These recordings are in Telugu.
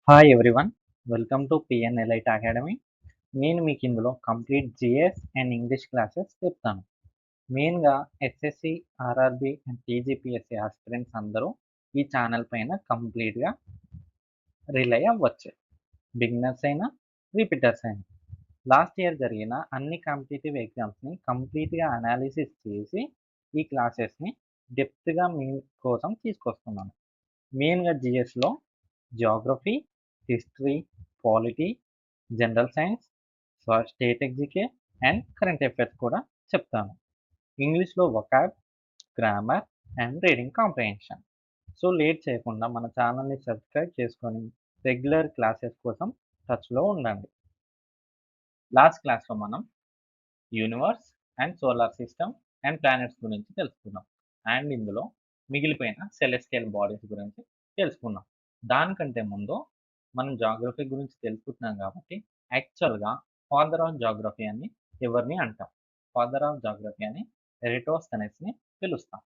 Hi everyone, welcome to PN elite academy. నేను మీకు ఇందులో complete GS and English classes చెప్తాను. మెయిన్గా SSC, RRB and TGPSC aspirants అందరూ ఈ ఛానల్ పైన కంప్లీట్గా రిలై అవ్వచ్చు. బిగినర్స్ అయినా, రిపీటర్స్ అయినా. లాస్ట్ ఇయర్ జరిగిన అన్ని కాంపిటేటివ్ ఎగ్జామ్స్ని కంప్లీట్గా అనాలిసిస్ చేసి ఈ క్లాసెస్ని డెప్త్గా మీ కోసం తీసుకొస్తున్నాను. మెయిన్గా జిఎస్లో geography, history, polity, general science, state ఎగ్జికే అండ్ కరెంట్ అఫైర్స్ కూడా చెప్తాను. ఇంగ్లీష్లో vocab, grammar and reading comprehension. So late చేయకుండా మన ఛానల్ని సబ్స్క్రైబ్ చేసుకొని రెగ్యులర్ క్లాసెస్ కోసం టచ్లో ఉండండి. లాస్ట్ క్లాస్లో మనం universe and solar system and planets గురించి తెలుసుకున్నాం. అండ్ ఇందులో మిగిలిపోయిన సెలెస్టియల్ బాడీస్ గురించి తెలుసుకున్నాం. దానికంటే ముందు మనం జాగ్రఫీ గురించి తెలుసుకుంటున్నాం కాబట్టి యాక్చువల్గా ఫాదర్ ఆఫ్ జాగ్రఫీ అని ఎవరిని అంటాం? ఫాదర్ ఆఫ్ జాగ్రఫీ అని ఎరిటోస్థెనెస్ని పిలుస్తాం.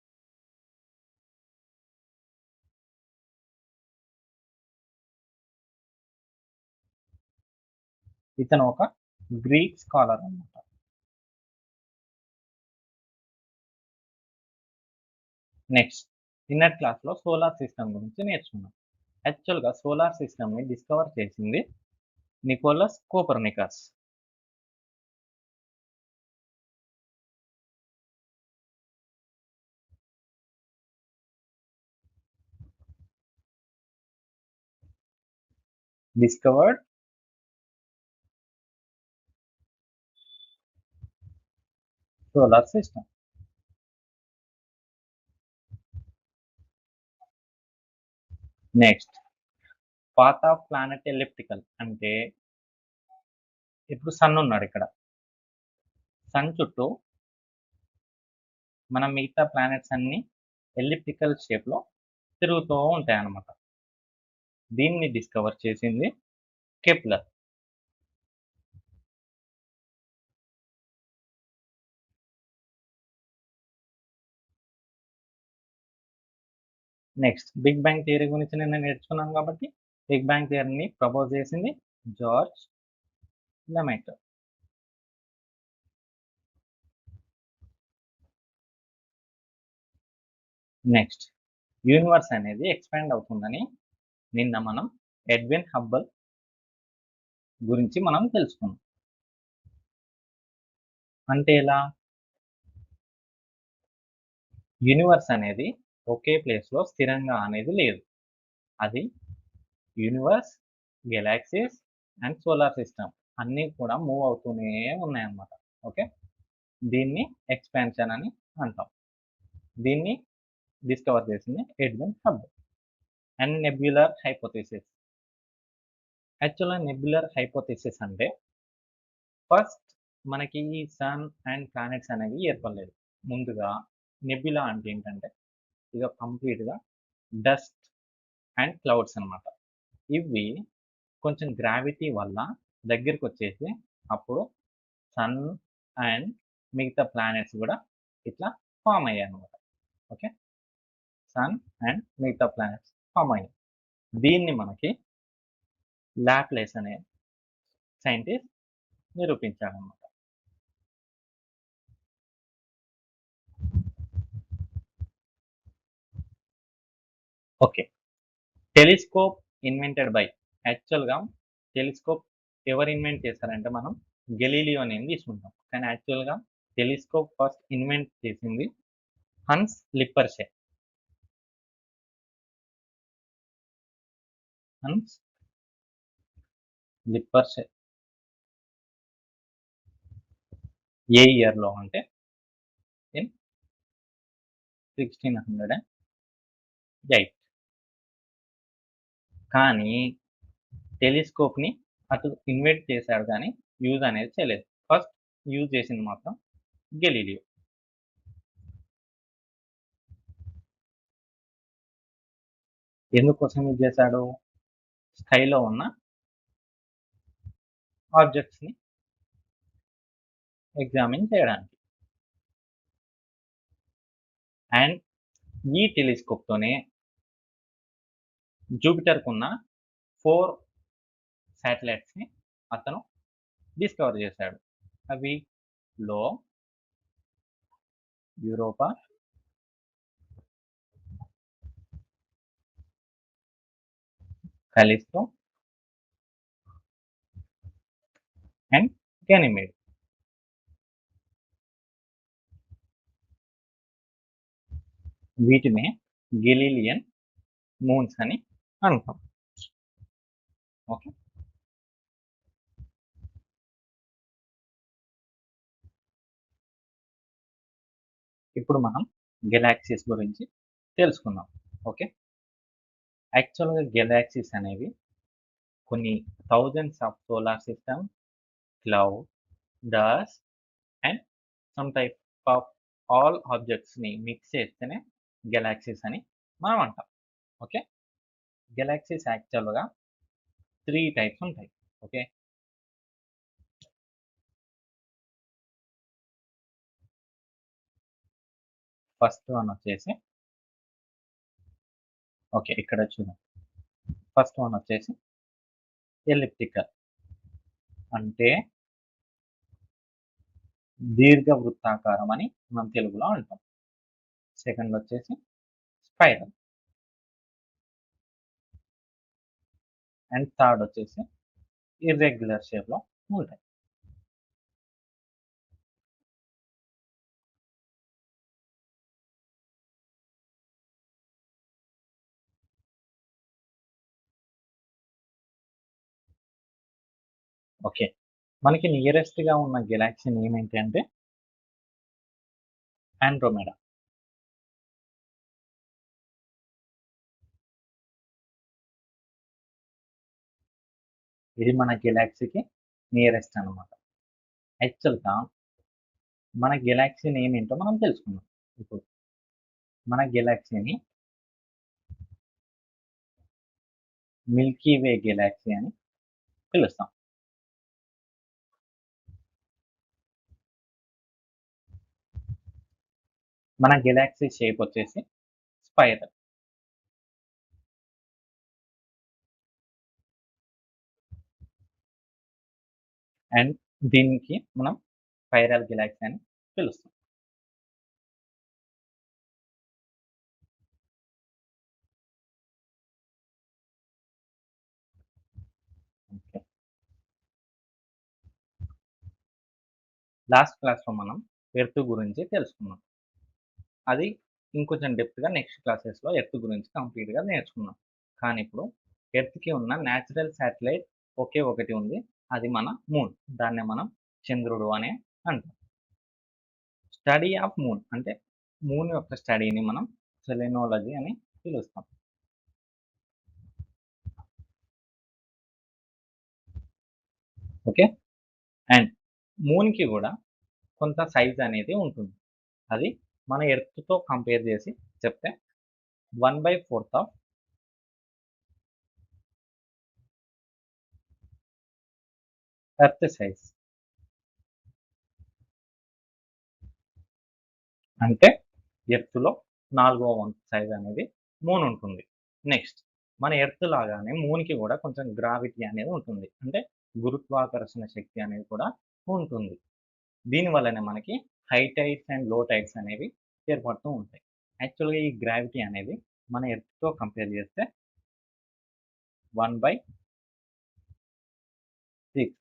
ఇతను ఒక గ్రీక్ స్కాలర్ అన్నమాట. నెక్స్ట్ నిన్నటి క్లాస్లో సోలార్ సిస్టమ్ గురించి నేర్చుకున్నాం. యాక్చువల్గా సోలార్ సిస్టమ్ని డిస్కవర్ చేసింది Nicolaus Copernicus. discovered solar system. Next path of planet elliptical అంటే ఇప్పుడు సన్ ఉన్నాడు. ఇక్కడ సన్ చుట్టూ మన మిగతా ప్లానెట్స్ అన్ని ఎలిప్టికల్ షేప్లో తిరుగుతూ ఉంటాయి అన్నమాట. దీన్ని డిస్కవర్ చేసింది Kepler. Next big bang theory గురించి నేను నేర్చుకున్నాను కాబట్టి బిగ్ బ్యాంగ్ థియరీని ప్రపోజ్ చేసింది జార్జ్ లెమైటర్. నెక్స్ట్ యూనివర్స్ అనేది ఎక్స్పాండ్ అవుతుందని నిన్న మనం ఎడ్విన్ హబ్బల్ గురించి మనం తెలుసుకున్నాం. అంటే ఎలా? యూనివర్స్ అనేది ఒకే ప్లేస్లో స్థిరంగా అనేది లేదు. అది universe, galaxies and solar system అన్నీ కూడా మూవ్ అవుతూనే ఉన్నాయన్నమాట. ఓకే, దీన్ని ఎక్స్పాన్షన్ అని అంటాం. దీన్ని డిస్కవర్ చేసింది Edwin Hubble. And nebular hypothesis. యాక్చువల్గా నెబ్యులర్ హైపోథెసిస్ అంటే ఫస్ట్ మనకి ఈ సన్ అండ్ ప్లానెట్స్ అనేవి ఏర్పడలేదు. ముందుగా నెబ్యులా అంటే ఏంటంటే ఇక కంప్లీట్గా డస్ట్ అండ్ క్లౌడ్స్ అనమాట. ఇవి కొంచెం గ్రావిటీ వల్ల దగ్గరికి వచ్చేసి అప్పుడు సన్ అండ్ మిగతా ప్లానెట్స్ కూడా ఇట్లా ఫామ్ అయ్యాయి అనమాట. ఓకే, సన్ అండ్ మిగతా ప్లానెట్స్ ఫామ్ అయ్యాయి. దీన్ని మనకి లాప్లేస్ అనే సైంటిస్ట్ నిరూపించాడనమాట. Okay, telescope invented by. యాక్చువల్గా టెలిస్కోప్ ఎవరు ఇన్వెంట్ చేశారంటే మనం గెలీలియో అనేది తీసుకుంటాం. కానీ యాక్చువల్గా టెలిస్కోప్ ఫస్ట్ ఇన్వెంట్ చేసింది హన్స్ లిప్పర్షే. హన్స్ లిప్పర్షే ఏ ఇయర్లో అంటే ఇన్ 1608. కానీ టెలిస్కోప్ని అటు ఇన్వెంట్ చేశాడు కానీ యూజ్ అనేది చేయలేదు. ఫస్ట్ యూజ్ చేసింది మాత్రం గెలీలియో. ఎందుకోసం యూజ్ చేశాడు? స్కైలో ఉన్న ఆబ్జెక్ట్స్ని ఎగ్జామిన్ చేయడానికి. అండ్ ఈ టెలిస్కోప్తోనే జూపిటర్కున్న 4 శాటిలైట్స్ని అతను డిస్కవర్ చేశాడు. అవి లో, యూరోపా, కలిస్టో అండ్ గెనిమేడ్. వీటినే గెలీలియన్ మూన్స్ అని అంటాం. ఓకే, ఇప్పుడు మనం గెలాక్సీస్ గురించి తెలుసుకుందాం. ఓకే, యాక్చువల్గా గెలాక్సీస్ అనేవి కొన్ని thousands of solar system, cloud, dust and some type of all ఆబ్జెక్ట్స్ని మిక్స్ చేస్తేనే గెలాక్సీస్ అని మనం అంటాం. ఓకే, గెలాక్సీస్ యాక్చువల్గా 3 టైప్స్ ఉంటాయి. ఓకే, ఫస్ట్ వన్ వచ్చేసి ఓకే ఇక్కడ చూద్దాం. ఫస్ట్ వన్ వచ్చేసి ఎలిప్టికల్, అంటే దీర్ఘవృత్తాకారం అని మనం తెలుగులో అంటాం. సెకండ్ వచ్చేసి స్పైరల్ అండ్ థర్డ్ వచ్చేసి ఇర్రెగ్యులర్ షేప్లో ఉంటాయి. ఓకే, మనకి నియరెస్ట్గా ఉన్న గెలాక్సీ నేమ్ ఏంటి అంటే ఆండ్రోమెడా. ఇది మన గెలాక్సీకి నియరెస్ట్ అనమాట. యాక్చువల్గా మన గెలాక్సీ నేమ్ ఏంటో మనం తెలుసుకుందాం. ఇప్పుడు మన గెలాక్సీని మిల్కీ వే గెలాక్సీ అని పిలుస్తాం. మన గెలాక్సీ షేప్ వచ్చేసి స్పైరల్. అండ్ దీనికి మనం స్పైరల్ గెలాక్సీ అని పిలుస్తాం. ఓకే, లాస్ట్ క్లాస్లో మనం ఎర్త్ గురించి తెలుసుకున్నాం. అది ఇంకొంచెం డెప్త్గా నెక్స్ట్ క్లాసెస్లో ఎర్త్ గురించి కంప్లీట్గా నేర్చుకున్నాం. కానీ ఇప్పుడు ఎర్త్కి ఉన్న న్యాచురల్ శాటిలైట్ ఒకే ఒకటి ఉంది, అది మన మూన్. దాన్నే మనం చంద్రుడు అనే అంటాం. స్టడీ ఆఫ్ మూన్ అంటే మూన్ యొక్క స్టడీని మనం సెలెనోలజీ అని పిలుస్తాం. ఓకే, అండ్ మూన్కి కూడా కొంత సైజ్ అనేది ఉంటుంది. అది మన ఎర్త్తో కంపేర్ చేసి చెప్తే 1/4 ఆఫ్ ఎర్త్ సైజ్. అంటే ఎర్త్లో 4వ వంతు సైజ్ అనేది మూన్ ఉంటుంది. నెక్స్ట్ మన ఎర్త్ లాగానే మూన్కి కూడా కొంచెం గ్రావిటీ అనేది ఉంటుంది, అంటే గురుత్వాకర్షణ శక్తి అనేది కూడా ఉంటుంది. దీనివల్లనే మనకి హై టైడ్స్ అండ్ లో టైడ్స్ అనేవి ఏర్పడుతూ ఉంటాయి. యాక్చువల్గా ఈ గ్రావిటీ అనేది మన ఎర్త్తో కంపేర్ చేస్తే 1/6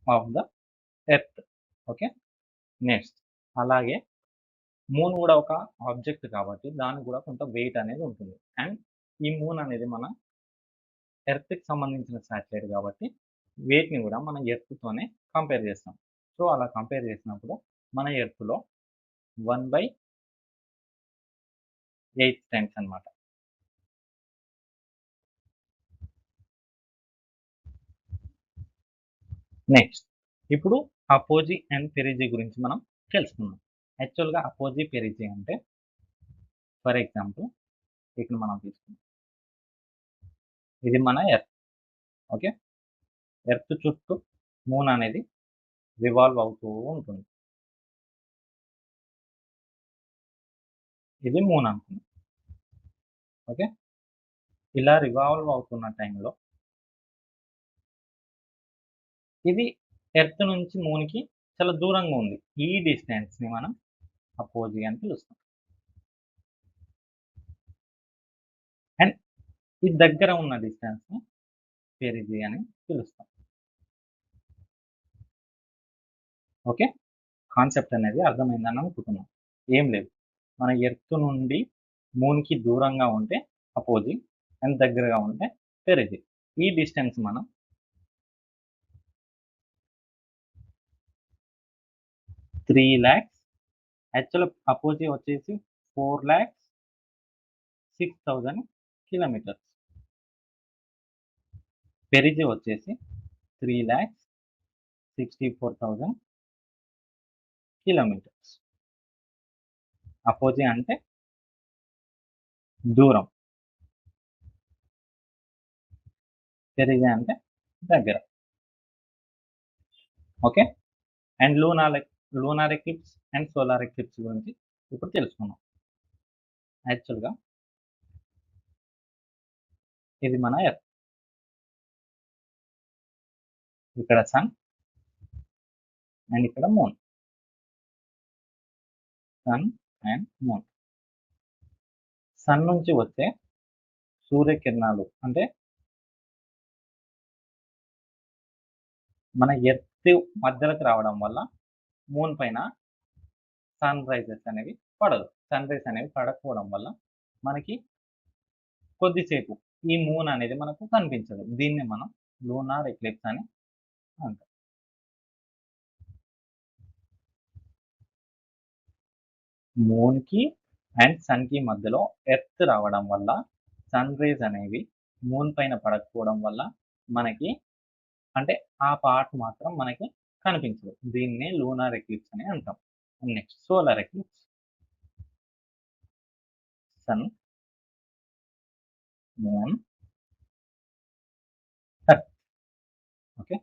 of the earth. Okay, next అలాగే మూన్ కూడా ఒక ఆబ్జెక్ట్ కాబట్టి దానికి కూడా కొంత వెయిట్ అనేది ఉంటుంది. అండ్ ఈ మూన్ అనేది మన ఎర్త్కి సంబంధించిన శాటిలైట్ కాబట్టి వెయిట్ని కూడా మన ఎర్త్తోనే కంపేర్ చేస్తాం. సో అలా కంపేర్ చేసినప్పుడు మన ఎర్త్లో 1/8 టైమ్స్ అనమాట. నెక్స్ట్ ఇప్పుడు అపోజీ అండ్ పెరిజీ గురించి మనం తెలుసుకుందాం. యాక్చువల్గా అపోజీ పెరిజీ అంటే ఫర్ ఎగ్జాంపుల్ ఇక్కడ మనం తీసుకుందాం, ఇది మన ఎర్త్. ఓకే, ఎర్త్ చుట్టూ మూన్ అనేది రివాల్వ్ అవుతూ ఉంటుంది. ఇది మూన్ అనుకుందాం. ఓకే, ఇలా రివాల్వ్ అవుతున్న టైంలో ఇది ఎర్త్ నుంచి మూన్‌కి చాలా దూరంగా ఉంది. ఈ డిస్టెన్స్‌ని మనం అపోజీ అని పిలుస్తాం. అండ్ ఈ దగ్గర ఉన్న డిస్టెన్స్‌ని పెరిజీ అని పిలుస్తాం. ఓకే. కాన్సెప్ట్ అనేది అర్థమైందని అనుకుంటున్నాను. ఏం లేదు. మన ఎర్త్ నుండి మూన్‌కి దూరంగా ఉంటే అపోజీ అండ్ దగ్గరగా ఉంటే పెరిజీ. ఈ డిస్టెన్స్ మనం 3,00,000 యాక్చువల్ అపోజీ వచ్చేసి 4,06,000 కిలోమీటర్స్. పెరిజీ వచ్చేసి 3,64,000 కిలోమీటర్స్. అపోజీ అంటే దూరం. పెరిజీ అంటే దగ్గర. Okay. And lunar eclipse and solar eclipse గురించి ఇప్పుడు తెలుసుకుందాం. యాక్చువల్‌గా ఇది మన ఎర్త్. ఇక్కడ సన్ అండ్ ఇక్కడ moon. Sun and moon. Sun నుంచి వచ్చే సూర్యకిరణాలు అంటే మన ఎర్త్ మధ్యలోకి రావడం వల్ల మూన్ పైన సన్ రైజెస్ అనేవి పడదు. సన్ రైజ్ అనేవి పడకపోవడం వల్ల మనకి కొద్దిసేపు ఈ మూన్ అనేది మనకు కనిపించదు. దీన్ని మనం లూనార్ ఎక్లిప్స్ అని అంటాం. మూన్‌కి అండ్ సన్‌కి మధ్యలో ఎర్త్ రావడం వల్ల సన్ రేస్ అనేవి మూన్ పైన పడకపోవడం వల్ల మనకి అంటే ఆ పార్ట్ మాత్రం మనకి కనిపించదు. దీన్నే లూనార్ ఎక్లిప్స్ అని అంటాం. Next solar eclipse. Sun, moon, earth. Okay.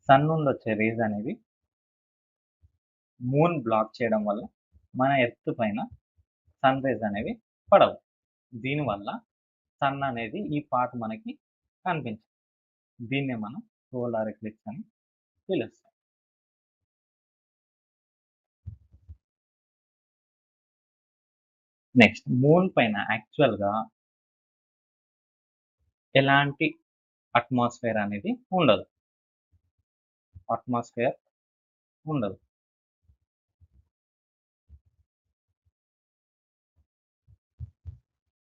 Sun నుండి వచ్చే రేస్ అనేవి మూన్ బ్లాక్ చేయడం వల్ల మన ఎర్త్ పైన సన్ రేస్ అనేవి పడవు. దీనివల్ల సన్ అనేది ఈ పార్ట్ మనకి కనిపించదు. దీన్నే మనం సోలార్ ఎక్లిప్స్ అని పిలుస్తాం. నెక్స్ట్ మూన్ పైన యాక్చువల్‌గా ఎలాంటి అట్మాస్ఫియర్ అనేది ఉండదు. అట్మాస్ఫియర్ ఉండదు.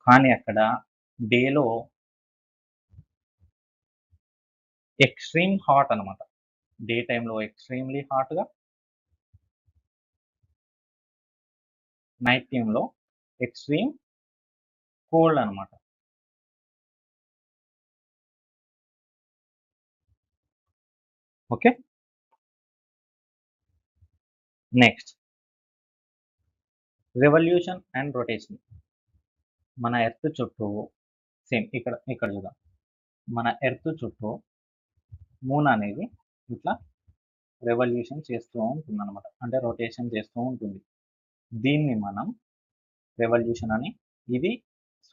కానీ అక్కడ డేలో ఎక్స్‌ట్రీమ్ హాట్ అనమాట. డే టైమ్‌లో ఎక్స్‌ట్రీమ్‌లీ హాట్‌గా, నైట్ టైమ్‌లో ఎక్స్‌ట్రీమ్ కోల్డ్ అనమాట. Okay. Next revolution and rotation. మన ఎర్త్ చుట్టూ సేమ్ ఇక్కడ చూద్దాం. మన ఎర్త్ చుట్టూ మూన్ అనేది ఇట్లా రివల్యూషన్ చేస్తూ ఉంటుందన్నమాట. అంటే రొటేషన్ చేస్తూ ఉంటుంది. దీన్ని మనం రెవల్యూషన్ అని ఇది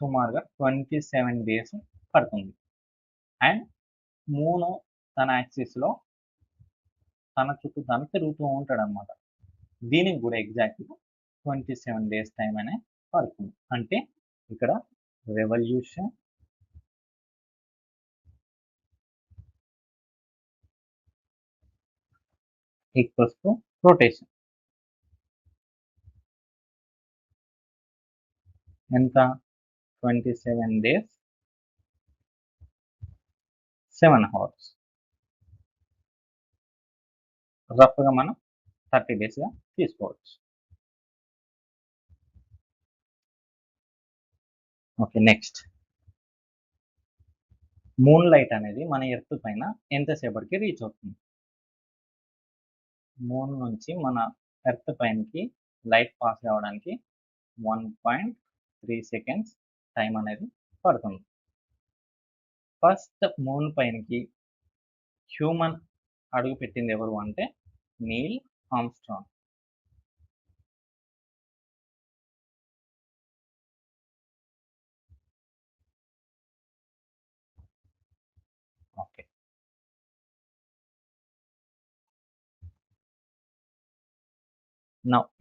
సుమారుగా 27 డేస్ పడుతుంది. అండ్ మూను తన యాక్సిస్‌లో తన చుట్టూ తను తిరుగుతూ ఉంటాడనమాట. దీనికి కూడా ఎగ్జాక్ట్‌గా 27 డేస్ టైమ్ అనే పడుతుంది. అంటే ఇక్కడ రెవల్యూషన్ ఈక్వల్స్ టు రొటేషన్. ఎంత? 27 డేస్ 7 హవర్స్. రఫ్‌గా మనం 30 డేస్‌గా తీసుకోవచ్చు. ఓకే. నెక్స్ట్ మూన్ లైట్ అనేది మన ఎర్త్ పైన ఎంత సేపటికి రీచ్ అవుతుంది? మూన్ నుంచి మన ఎర్త్ పైనకి లైట్ పాస్ అవ్వడానికి 1.3 సెకండ్స్ టైం అనేది పడుతుంది. ఫస్ట్ మూన్ పైనకి హ్యూమన్ అడుగుపెట్టింది ఎవరు అంటే నీల్ ఆర్మ్‌స్ట్రాంగ్. ఓకే.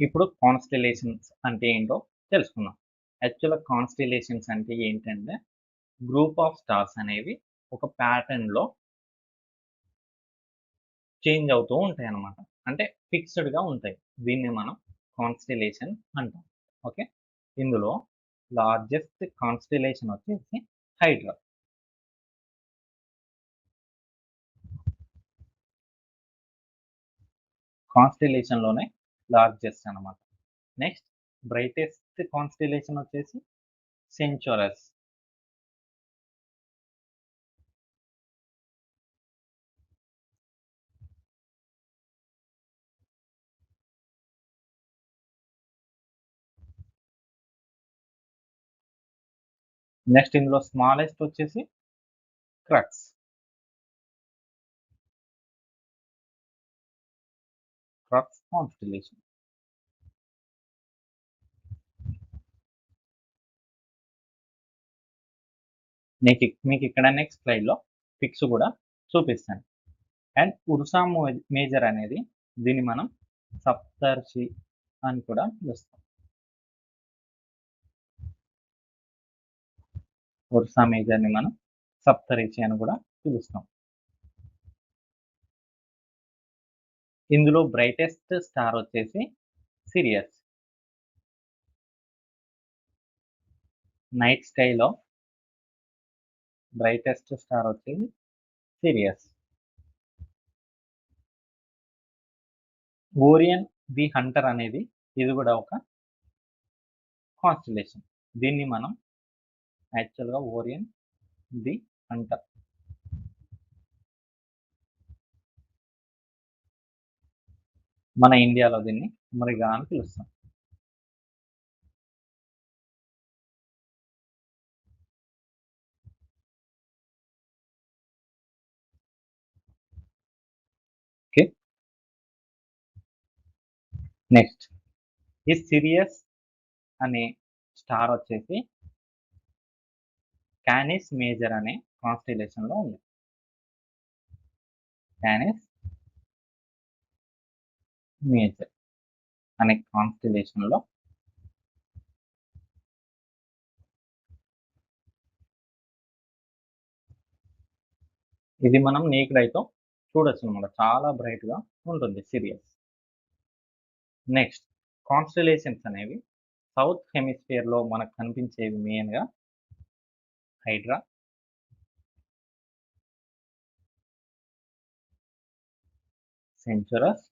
ఇప్పుడు కాన్స్టెలేషన్స్ అంటే ఏంటో తెలుసుకుందాం. యాక్చువల్‌గా కాన్స్టెలేషన్స్ అంటే ఏంటంటే గ్రూప్ ఆఫ్ స్టార్స్ అనేవి ఒక ప్యాటర్న్‌లో చేంజ్ అవుతూ ఉంటాయన్నమాట. అంటే ఫిక్స్‌డ్‌గా ఉంటాయి. దీన్ని మనం కాన్స్టెలేషన్ అంటాం. ఓకే. ఇందులో లార్జెస్ట్ కాన్స్టెలేషన్ వచ్చేసి హైడ్రా. కాన్స్టెలేషన్‌లోనే లార్జెస్ట్ అన్నమాట. నెక్స్ట్ బ్రైటెస్ట్ కాన్స్టెలేషన్ వచ్చేసి సెంచురస్. నెక్స్ట్ ఇందులో స్మాలెస్ట్ వచ్చేసి క్రక్స్. క్రక్స్ కాన్స్టెలేషన్. మీకిక్కడ నెక్స్ట్ స్లైడ్‌లో పిక్స్ గూడా చూపిస్తాను. అండ్ ఉర్సా మేజర్ అనేది దీన్ని మనం సప్తర్షి అని కూడా పిలుస్తాం. ఉర్సా మేజర్‌ని మనం సప్తరిషి అని కూడా పిలుస్తాం. ఇందులో బ్రైటెస్ట్ స్టార్ వచ్చేసి సిరియస్. నైట్ స్కైలో బ్రైటెస్ట్ స్టార్ వచ్చేసి సిరియస్. ఓరియన్ ది హంటర్ అనేది ఇది కూడా ఒక కాన్స్టెలేషన్. దీన్ని మనం యాక్చువల్‌గా ఓరియన్ ది హంటర్. మన ఇండియాలో దీన్ని మృగ అని పిలుస్తాం. ఓకే. నెక్స్ట్ ఈ సిరియస్ అనే స్టార్ వచ్చేసి కానిస్ మేజర్ అనే కాన్స్టెలేషన్‌లో ఉంది. కానిస్ మేజర్ అనే కాన్స్టెలేషన్‌లో ఇది మనం నేకెడ్ ఐతో చూడొచ్చనమాట. చాలా బ్రైట్‌గా ఉంటుంది సిరియస్. నెక్స్ట్ కాన్స్టెలేషన్స్ అనేవి సౌత్ హెమిస్ఫియర్‌లో మనకు కనిపించేవి మెయిన్‌గా హైడ్రా, సెంచురస్,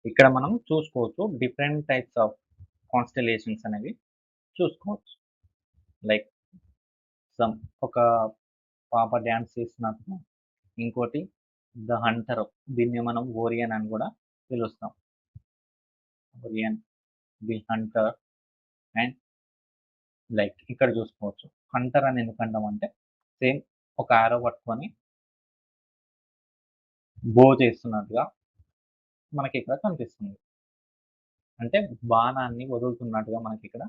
ఇక్కడ మనం చూసుకోవచ్చు డిఫరెంట్ టైప్స్ ఆఫ్ కాన్స్టెలేషన్స్ అనేవి చూసుకోవచ్చు. లైక్ సమ్ ఒక పాప డాన్స్ చేస్తున్నట్టుగా, ఇంకోటి ద హంటర్ దీన్ని మనం ఓరియన్ అని కూడా పిలుస్తాం. Orion, the hunter and like ఇక్కడ చూసుకోవచ్చు. హంటర్ అని ఎందుకంటామంటే సేమ్ ఒక యారో పట్టుకొని బో చేస్తున్నట్టుగా మనకిక్కడ కనిపిస్తుంది. అంటే బాణాన్ని వదులుతున్నట్టుగా మనకిక్కడ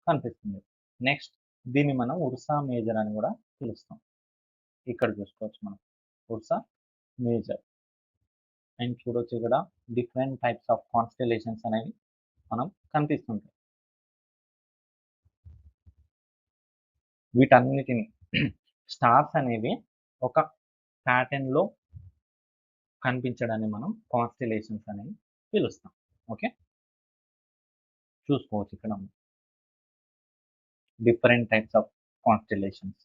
కనిపిస్తుంది. నెక్స్ట్ దీన్ని మనం ఉర్సా మేజర్ అని కూడా పిలుస్తాం. ఇక్కడ చూసుకోవచ్చు మనం. Ursa major. అండ్ చూడొచ్చు ఇక్కడ డిఫరెంట్ టైప్స్ ఆఫ్ కాన్స్టెలేషన్స్ అనేవి మనం కనిపిస్తుంటాయి. వీటన్నిటిని స్టార్స్ అనేవి ఒక ప్యాటర్న్‌లో కనిపించడాన్ని మనం కాన్స్టెలేషన్స్ అని పిలుస్తాం. ఓకే. చూసుకోవచ్చు ఇక్కడ డిఫరెంట్ టైప్స్ ఆఫ్ కాన్స్టెలేషన్స్.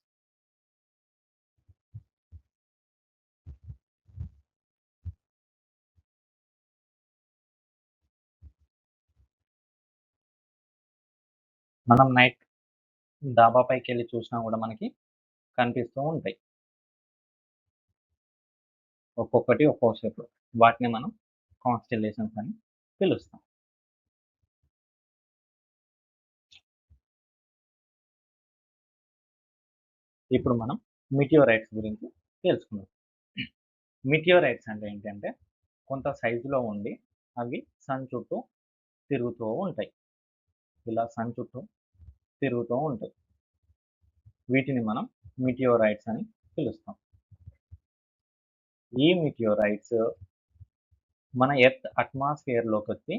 మనం నైట్ డాబా పైకెళ్ళి చూసినా కూడా మనకి కనిపిస్తూ ఉంటాయి. ఒక్కొక్కటి ఒక్కో షేప్‌లో. వాటిని మనం కాన్స్టెలేషన్స్ అని పిలుస్తాం. ఇప్పుడు మనం మీటియోరైట్స్ గురించి తెలుసుకుందాం. మీటియోరైట్స్ అంటే ఏంటంటే కొంత సైజులో ఉండి అవి సన్ చుట్టూ తిరుగుతూ ఉంటాయి. ఇలా సన్ చుట్టూ తిరుగుతూ ఉంటాయి. వీటిని మనం మీటియోరైట్స్ అని పిలుస్తాం. ఈ మీటియోరైట్స్ మన ఎర్త్ అట్మాస్ఫియర్లోకి వచ్చి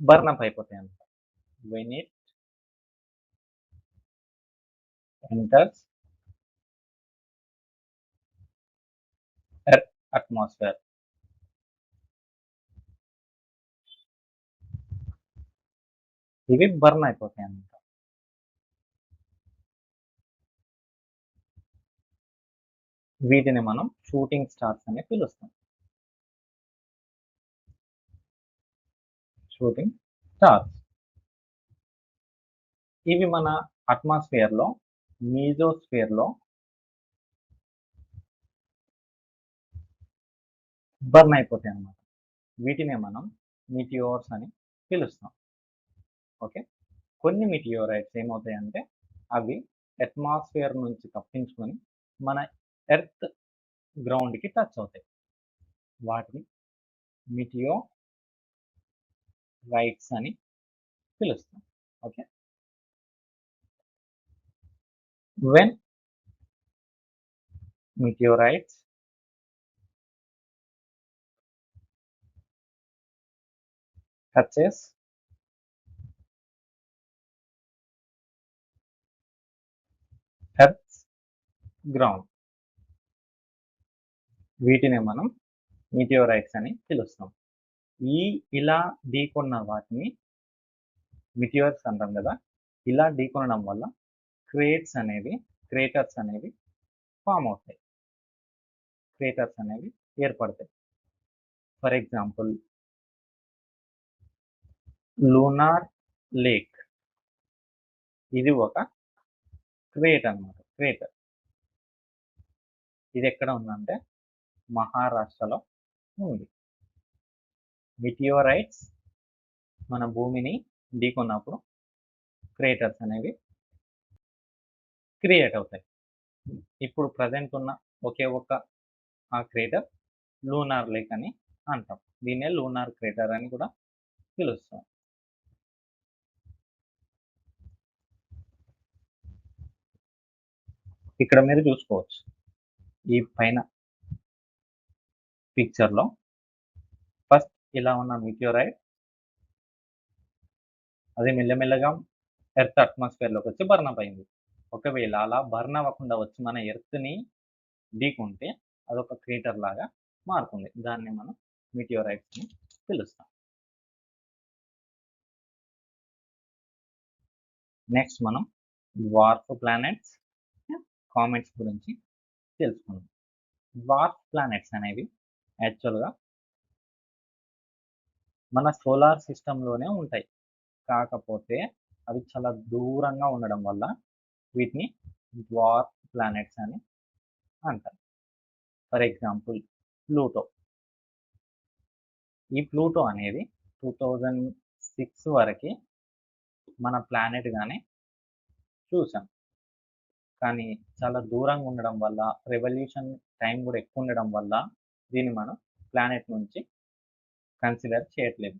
బర్న్ అప్ అయిపోతాయి అన్నమాట. When it enters earth atmosphere, ఇవి బర్న్ అయిపోతాయి అన్నమాట. వీటిని మనం షూటింగ్ స్టార్స్ అని పిలుస్తాం. షూటింగ్ స్టార్స్ ఇవి మన అట్మాస్ఫియర్లో మీజోస్ఫియర్లో బర్న్ అయిపోతాయి అన్నమాట. వీటినే మనం మీటియోర్స్ అని పిలుస్తాం. ఓకే, కొన్ని మీటియోరైట్స్ ఏమవుతాయంటే అవి అట్మాస్ఫియర్ నుంచి తప్పించుకొని మన ఎర్త్ గ్రౌండ్కి టచ్ అవుతాయి. వాటిని మీటియోరైట్స్ అని పిలుస్తాం. Okay, when meteorites touches earth's ground, వీటిని మనం మీటియోరైట్స్ అని పిలుస్తాం. ఇలా ఢీకొన్న వాటిని మిటియోర్స్ అంటాం కదా. ఇలా ఢీకొనడం వల్ల క్రేటర్స్ అనేవి ఫామ్ అవుతాయి, క్రేటర్స్ అనేవి ఏర్పడతాయి. ఫర్ ఎగ్జాంపుల్ లూనార్ లేక్, ఇది ఒక క్రేటర్ అన్నమాట. క్రేటర్ ఇది ఎక్కడ ఉందంటే మహారాష్ట్రలో ఉంది. మిటియోరైట్స్ మన భూమిని ఢీకొన్నప్పుడు క్రేటర్స్ అనేవి క్రియేట్ అవుతాయి. ఇప్పుడు ప్రజెంట్ ఉన్న ఒకే ఒక్క ఆ క్రేటర్ లూనార్ లేక్ అని అంటాం. దీన్నే లూనార్ క్రేటర్ అని కూడా పిలుస్తాం. ఇక్కడ మీరు చూసుకోవచ్చు ఈ పైన పిక్చర్లో ఫస్ట్ ఇలా ఉన్న మీటియోరైట్ అది మెల్లమెల్లగా ఎర్త్ అట్మాస్ఫియర్లోకి వచ్చి బర్న్ అప్ అయింది. ఒకవేళ అలా బర్న్ అవ్వకుండా వచ్చి మన ఎర్త్ని ఢీకొంటే అదొక క్రేటర్ లాగా మారుతుంది. దాన్ని మనం మీటియోరైట్స్ అని పిలుస్తాం. నెక్స్ట్ మనం డ్వార్ఫ్ ప్లానెట్స్, కామెట్స్ గురించి తెలుసుకుందాం. డ్వార్ఫ్ ప్లానెట్స్ అనేవి యాక్చువల్గా మన సోలార్ సిస్టంలోనే ఉంటాయి. కాకపోతే అవి చాలా దూరంగా ఉండడం వల్ల వీటిని డ్వార్ఫ్ ప్లానెట్స్ అని అంటారు. For example Pluto. ఈ ప్లూటో అనేది 2006 వరకు మన ప్లానెట్గానే చూసాం. కానీ చాలా దూరంగా ఉండడం వల్ల, రెవల్యూషన్ టైం కూడా ఎక్కువ ఉండడం వల్ల దీన్ని మనం ప్లానెట్ నుంచి కన్సిడర్ చేయట్లేదు.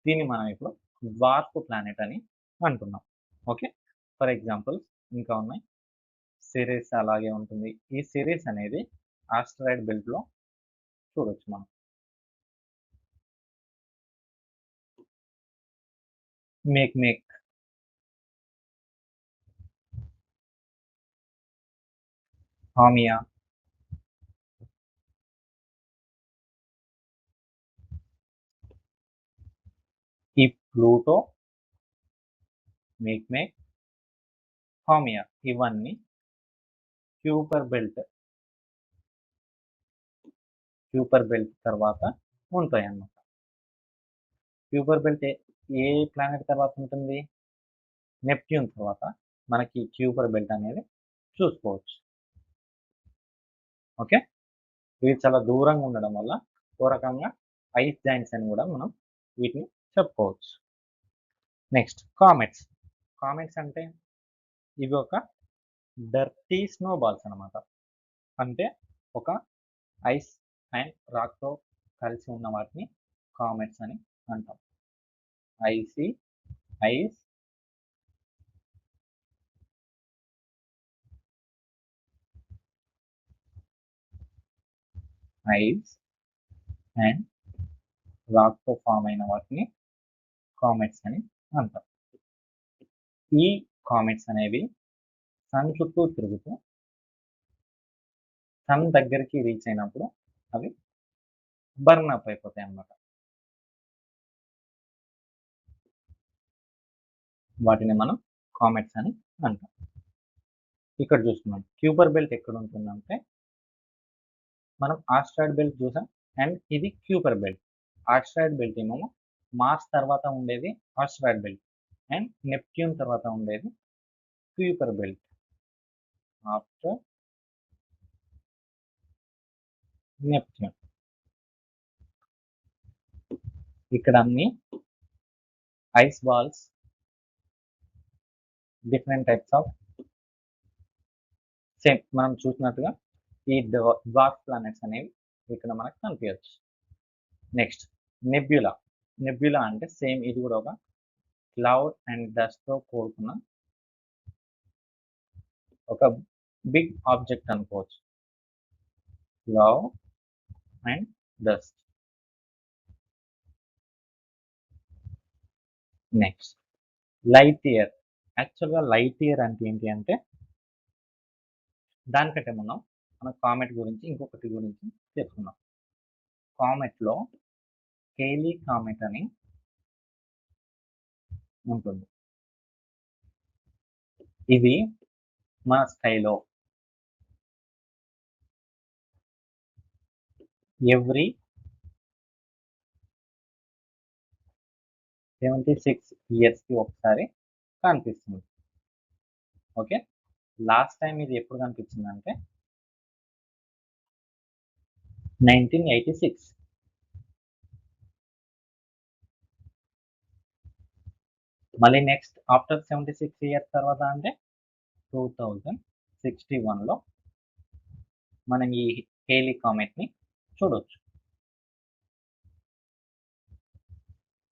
దీన్ని మనం ఇప్పుడు డ్వార్ఫ్ ప్లానెట్ అని అంటున్నాం. ఓకే, ఫర్ ఎగ్జాంపుల్ ఇంకా ఉన్నాయి. సిరీస్ అలాగే ఉంటుంది. ఈ సిరీస్ అనేది ఆస్ట్రాయిడ్ బెల్ట్లో చూడొచ్చు మనం. మేక్ హామియా, ఈ ప్లూటో, మేక్ హామియా ఇవన్నీ క్యూపర్ బెల్ట్ తర్వాత ఉంటాయి అన్నమాట. క్యూపర్ బెల్ట్ ఏ ప్లానెట్ తర్వాత ఉంటుంది? నెప్ట్యూన్ తర్వాత మనకి క్యూపర్ బెల్ట్ అనేది చూసుకోవచ్చు. ఓకే, ఇవి చాలా దూరంగా ఉండడం వల్ల ఓ రకంగా ఐస్ జాయింట్స్ అని కూడా మనం వీటిని చెప్పుకోవచ్చు. నెక్స్ట్ కామెట్స్ అంటే ఇవి ఒక డర్టీ స్నో బాల్స్ అనమాట. అంటే ఒక ఐస్ అండ్ రాక్తో కలిసి ఉన్న వాటిని కామెట్స్ అని అంటాం. ఐసి, ఐస్, ఐస్ అండ్ రాక్‌తో ఫామ్ అయిన వాటిని కామెట్స్ అని అంటాం. ఈ కామెట్స్ అనేవి సన్ చుట్టూ తిరుగుతూ సన్ దగ్గరికి రీచ్ అయినప్పుడు అవి బర్న్ అప్ అయిపోతాయి అన్నమాట. వాటిని మనం కామెట్స్ అని అంటాం. ఇక్కడ చూస్తున్నాం క్యూపర్ బెల్ట్ ఎక్కడ ఉంటుందంటే మనం ఆస్ట్రాయిడ్ బెల్ట్ చూసాం అండ్ ఇది క్యూపర్ బెల్ట్. ఆస్ట్రాయిడ్ బెల్ట్ ఏమో మార్స్ తర్వాత ఉండేది ఆస్ట్రాయిడ్ బెల్ట్ అండ్ నెప్ట్యూన్ తర్వాత ఉండేది క్యూపర్ బెల్ట్. ఆఫ్టర్ నెప్ట్యూన్ ఇక్కడ అన్ని ice balls, different types of same మనం చూసినట్టుగా ఈ డ్వార్ఫ్ ప్లానెట్స్ అనేవి ఇక్కడ మనకు కనిపించచ్చు. Next nebula. నెబ్యులా అంటే సేమ్ ఇది కూడా ఒక క్లౌడ్ అండ్ డస్ట్తో కూడుకున్న ఒక బిగ్ ఆబ్జెక్ట్ అనుకోవచ్చు. Cloud and dust. Next light year. యాక్చువల్గా లైట్ ఇయర్ అంటే ఏంటి అంటే దానికంటే మనం మన కామెట్ గురించి ఇంకొకటి గురించి తెలుసుకుందాం. కామెట్లో కేలీ కామెట్ అని ఉంటుంది. ఇది మన స్కైలో ఎవ్రీ 76 ఇయర్స్కి ఒకసారి కనిపిస్తుంది. ఓకే, లాస్ట్ టైం ఇది ఎప్పుడు కనిపించిందంటే 1986. మళ్ళీ నెక్స్ట్ ఆఫ్టర్ 76 ఇయర్స్ తర్వాత అంటే 2061లో మనం ఈ హేలీ కామెట్ని చూడవచ్చు.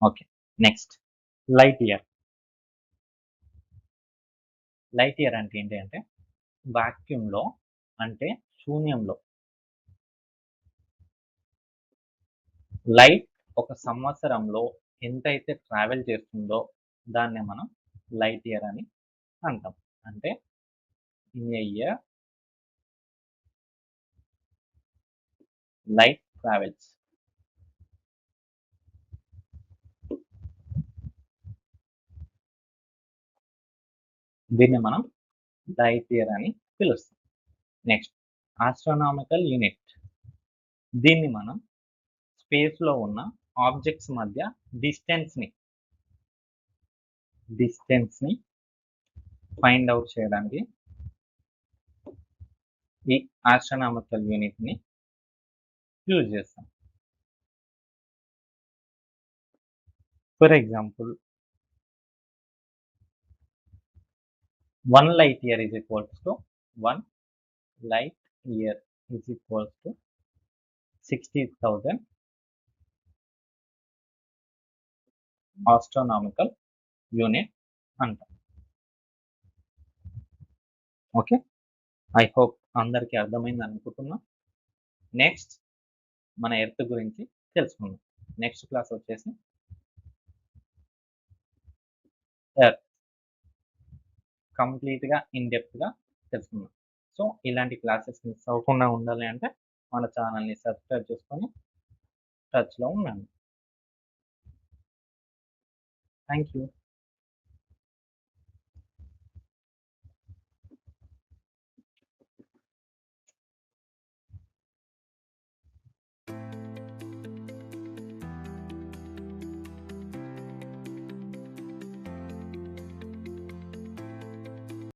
Okay, next light year. Light year అంటే ఏంటి అంటే వాక్యూమ్లో అంటే శూన్యంలో లైట్ ఒక సంవత్సరంలో ఎంతైతే ట్రావెల్ చేస్తుందో దాన్ని మనం లైట్ ఇయర్ అని అంటాం. అంటే in a year light travels. దీన్ని మనం లైట్ ఇయర్ అని పిలుస్తాం. Next astronomical unit. దీన్ని మనం స్పేస్లో ఉన్న ఆబ్జెక్ట్స్ మధ్య డిస్టెన్స్ని ఫైండ్ అవుట్ చేయడానికి ఈ ఆస్ట్రోనామికల్ యూనిట్ని యూజ్ చేస్తాం. For example 1 light year is equals to 1 light year is equals to 60,000 astronomical unit అంటాం. ఓకే, ఐ హోప్ అందరికీ అర్థమైంది అనుకుంటున్నా. నెక్స్ట్ మన ఎర్త్ గురించి తెలుసుకుందాం. నెక్స్ట్ క్లాస్ వచ్చేసి ఎర్త్ కంప్లీట్గా ఇన్డెప్త్గా తెలుసుకుందాం. సో ఇలాంటి క్లాసెస్ మిస్ అవ్వకుండా ఉండాలి అంటే మన ఛానల్ని సబ్స్క్రైబ్ చేసుకొని టచ్లో ఉండండి. Thank you.